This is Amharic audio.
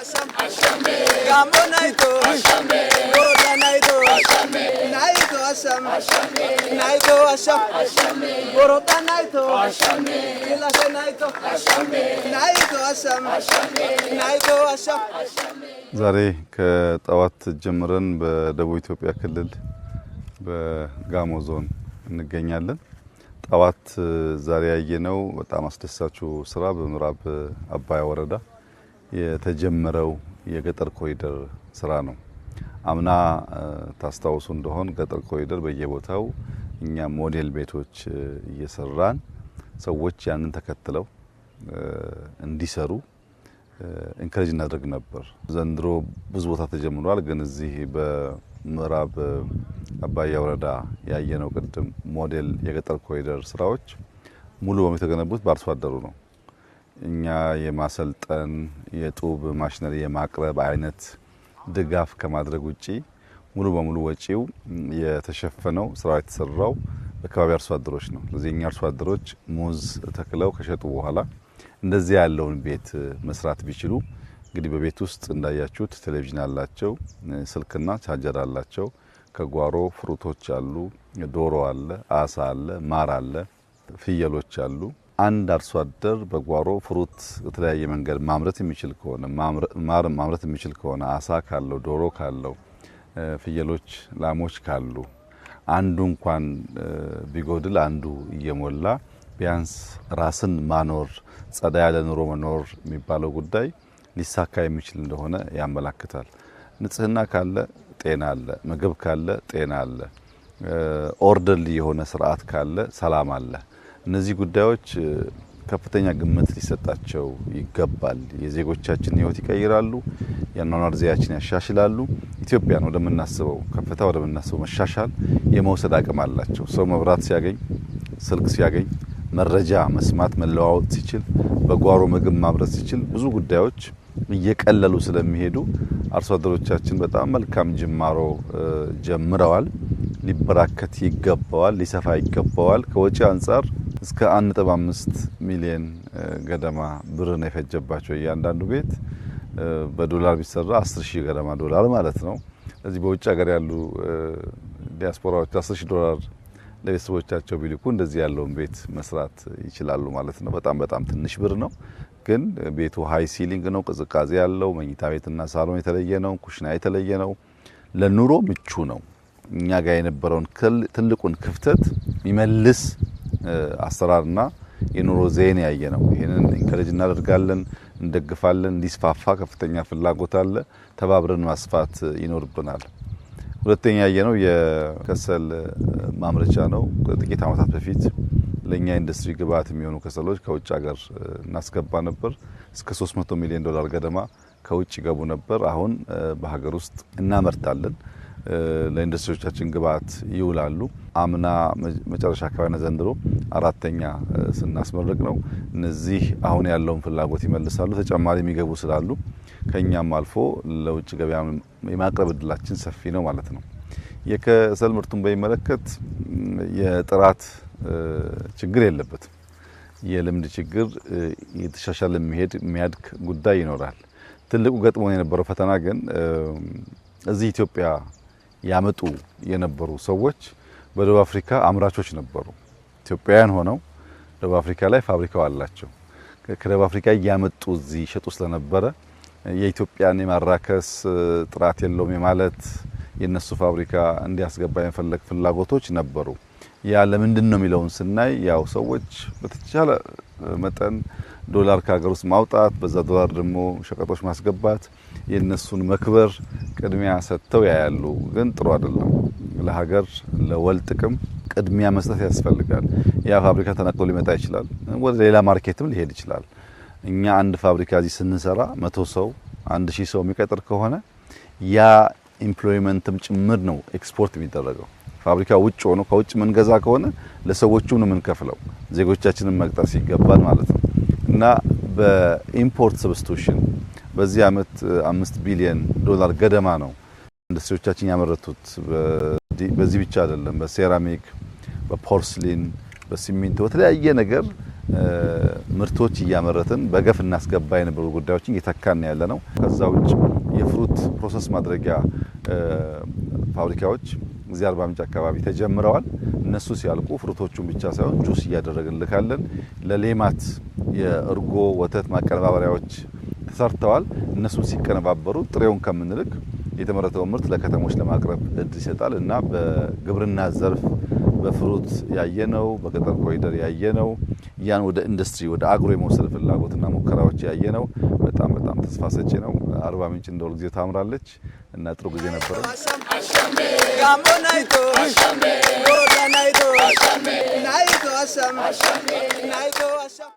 Asham, Gambo Naito, Boroda Naito, Naito Asham, Naito Asham, Boroda Naito, Ilase Naito, Naito Asham, Naito Asham. ዛሬ ከጠዋት ጀምረን በደቡብ ኢትዮጵያ ክልል በጋሞ ዞን እንገኛለን። ጠዋት ዛሬ ያየነው በጣም አስደሳቹ ስራ በምዕራብ አባያ ወረዳ የተጀመረው የገጠር ኮሪደር ስራ ነው። አምና ታስታውሱ እንደሆን ገጠር ኮሪደር በየቦታው እኛ ሞዴል ቤቶች እየሰራን ሰዎች ያንን ተከትለው እንዲሰሩ ኢንከሬጅ እናደርግ ነበር። ዘንድሮ ብዙ ቦታ ተጀምሯል። ግን እዚህ በምዕራብ አባያ ወረዳ ያየነው ቅድም ሞዴል የገጠር ኮሪደር ስራዎች ሙሉ በሙሉ የተገነቡት በአርሶ አደሩ ነው። እኛ የማሰልጠን የጡብ ማሽነሪ የማቅረብ አይነት ድጋፍ ከማድረግ ውጪ ሙሉ በሙሉ ወጪው የተሸፈነው ስራው የተሰራው በአካባቢ አርሶ አደሮች ነው። ስለዚህ እኛ አርሶ አደሮች ሙዝ ተክለው ከሸጡ በኋላ እንደዚህ ያለውን ቤት መስራት ቢችሉ እንግዲህ በቤት ውስጥ እንዳያችሁት ቴሌቪዥን አላቸው፣ ስልክና ቻርጀር አላቸው። ከጓሮ ፍሩቶች አሉ፣ ዶሮ አለ፣ አሳ አለ፣ ማር አለ፣ ፍየሎች አሉ። አንድ አርሶ አደር በጓሮ ፍሩት በተለያየ መንገድ ማምረት የሚችል ከሆነ ማር ማምረት የሚችል ከሆነ አሳ ካለው ዶሮ ካለው ፍየሎች ላሞች ካሉ አንዱ እንኳን ቢጎድል አንዱ እየሞላ ቢያንስ ራስን ማኖር ጸዳ ያለ ኑሮ መኖር የሚባለው ጉዳይ ሊሳካ የሚችል እንደሆነ ያመላክታል። ንጽህና ካለ ጤና አለ፣ ምግብ ካለ ጤና አለ፣ ኦርደርሊ የሆነ ስርዓት ካለ ሰላም አለ። እነዚህ ጉዳዮች ከፍተኛ ግምት ሊሰጣቸው ይገባል። የዜጎቻችን ህይወት ይቀይራሉ፣ የአኗኗር ዘይቤያችን ያሻሽላሉ። ኢትዮጵያን ወደምናስበው ከፍታ ወደምናስበው መሻሻል የመውሰድ አቅም አላቸው። ሰው መብራት ሲያገኝ፣ ስልክ ሲያገኝ፣ መረጃ መስማት መለዋወጥ ሲችል፣ በጓሮ ምግብ ማምረት ሲችል ብዙ ጉዳዮች እየቀለሉ ስለሚሄዱ አርሶ አደሮቻችን በጣም መልካም ጅማሮ ጀምረዋል። ሊበራከት ይገባዋል፣ ሊሰፋ ይገባዋል። ከወጪ አንጻር እስከ 1.5 ሚሊዮን ገደማ ብር ነው የፈጀባቸው። እያንዳንዱ ቤት በዶላር ቢሰራ 10,000 ገደማ ዶላር ማለት ነው። ስለዚህ በውጭ ሀገር ያሉ ዲያስፖራዎች 10,000 ዶላር ለቤተሰቦቻቸው ቢልኩ እንደዚህ ያለውን ቤት መስራት ይችላሉ ማለት ነው። በጣም ትንሽ ብር ነው። ግን ቤቱ ሃይ ሲሊንግ ነው፣ ቅዝቃዜ ያለው፣ መኝታ ቤትና ሳሎን የተለየ ነው፣ ኩሽና የተለየ ነው፣ ለኑሮ ምቹ ነው። እኛ ጋር የነበረውን ትልቁን ክፍተት የሚመልስ አሰራርና የኑሮ ዘይቤ ያየ ነው። ይሄንን ኢንከሬጅ እናደርጋለን፣ እንደግፋለን። እንዲስፋፋ ከፍተኛ ፍላጎት አለ። ተባብረን ማስፋት ይኖርብናል። ሁለተኛ ያየነው የከሰል ማምረቻ ነው። ጥቂት ዓመታት በፊት ለኛ ኢንዱስትሪ ግብዓት የሚሆኑ ከሰሎች ከውጭ ሀገር እናስገባ ነበር። እስከ 300 ሚሊዮን ዶላር ገደማ ከውጭ ገቡ ነበር። አሁን በሀገር ውስጥ እናመርታለን። ለኢንዱስትሪዎቻችን ግብዓት ይውላሉ። አምና መጨረሻ አካባቢና ዘንድሮ አራተኛ ስናስመርቅ ነው። እነዚህ አሁን ያለውን ፍላጎት ይመልሳሉ። ተጨማሪ የሚገቡ ስላሉ ከኛም አልፎ ለውጭ ገበያ የማቅረብ እድላችን ሰፊ ነው ማለት ነው። የከሰል ምርቱን በሚመለከት የጥራት ችግር የለበትም። የልምድ ችግር የተሻሻለ የሚያድግ ጉዳይ ይኖራል። ትልቁ ገጥሞ የነበረው ፈተና ግን እዚህ ኢትዮጵያ ያመጡ የነበሩ ሰዎች በደቡብ አፍሪካ አምራቾች ነበሩ። ኢትዮጵያውያን ሆነው ደቡብ አፍሪካ ላይ ፋብሪካው አላቸው። ከደቡብ አፍሪካ እያመጡ እዚህ ሸጡ ስለነበረ የኢትዮጵያን የማራከስ ጥራት የለውም የማለት የነሱ ፋብሪካ እንዲያስገባ የፈለግ ፍላጎቶች ነበሩ። ያ ለምንድን ነው የሚለውን ስናይ ያው ሰዎች በተቻለ መጠን ዶላር ከሀገር ውስጥ ማውጣት በዛ ዶላር ደግሞ ሸቀጦች ማስገባት የነሱን መክበር ቅድሚያ ሰጥተው ያያሉ። ግን ጥሩ አይደለም። ለሀገር ለወል ጥቅም ቅድሚያ መስጠት ያስፈልጋል። ያ ፋብሪካ ተነቅሎ ሊመጣ ይችላል፣ ወደ ሌላ ማርኬትም ሊሄድ ይችላል። እኛ አንድ ፋብሪካ እዚህ ስንሰራ 100 ሰው 1000 ሰው የሚቀጥር ከሆነ ያ ኢምፕሎይመንትም ጭምር ነው ኤክስፖርት የሚደረገው። ፋብሪካ ውጭ ሆኖ ከውጭ መንገዛ ከሆነ ለሰዎቹ ነው የምንከፍለው፣ ዜጎቻችንን መቅጠር ሲገባል ማለት ነው። እና በኢምፖርት ሰብስቲቱሽን በዚህ አመት 5 ቢሊዮን ዶላር ገደማ ነው ኢንዱስትሪዎቻችን ያመረቱት። በዚህ ብቻ አይደለም፣ በሴራሚክ፣ በፖርስሊን፣ በሲሚንቶ በተለያየ ነገር ምርቶች እያመረትን በገፍ እናስገባ የነበሩ ጉዳዮችን እየተካን ያለነው። ከዛ ውጭ የፍሩት ፕሮሰስ ማድረጊያ ፋብሪካዎች እዚህ አርባ ምንጭ አካባቢ ተጀምረዋል። እነሱ ሲያልቁ ፍሩቶቹን ብቻ ሳይሆን ጁስ እያደረግን ልካለን። ለሌማት የእርጎ ወተት ማቀነባበሪያዎች ተሰርተዋል። እነሱን ሲቀነባበሩ ጥሬውን ከምንልክ የተመረተው ምርት ለከተሞች ለማቅረብ እድል ይሰጣል እና በግብርና ዘርፍ በፍሩት ያየነው በገጠር ኮሪደር ያየነው ያን ወደ ኢንዱስትሪ ወደ አግሮ የመውሰድ ፍላጎትና ሙከራዎች ያየነው በጣም ተስፋ ሰጪ ነው። አርባ ምንጭ እንደው ጊዜ ታምራለች እና ጥሩ ጊዜ ነበር። ጋሞናይቶ ጎሮዳናይቶ ናይቶ አሻም ናይቶ አሻም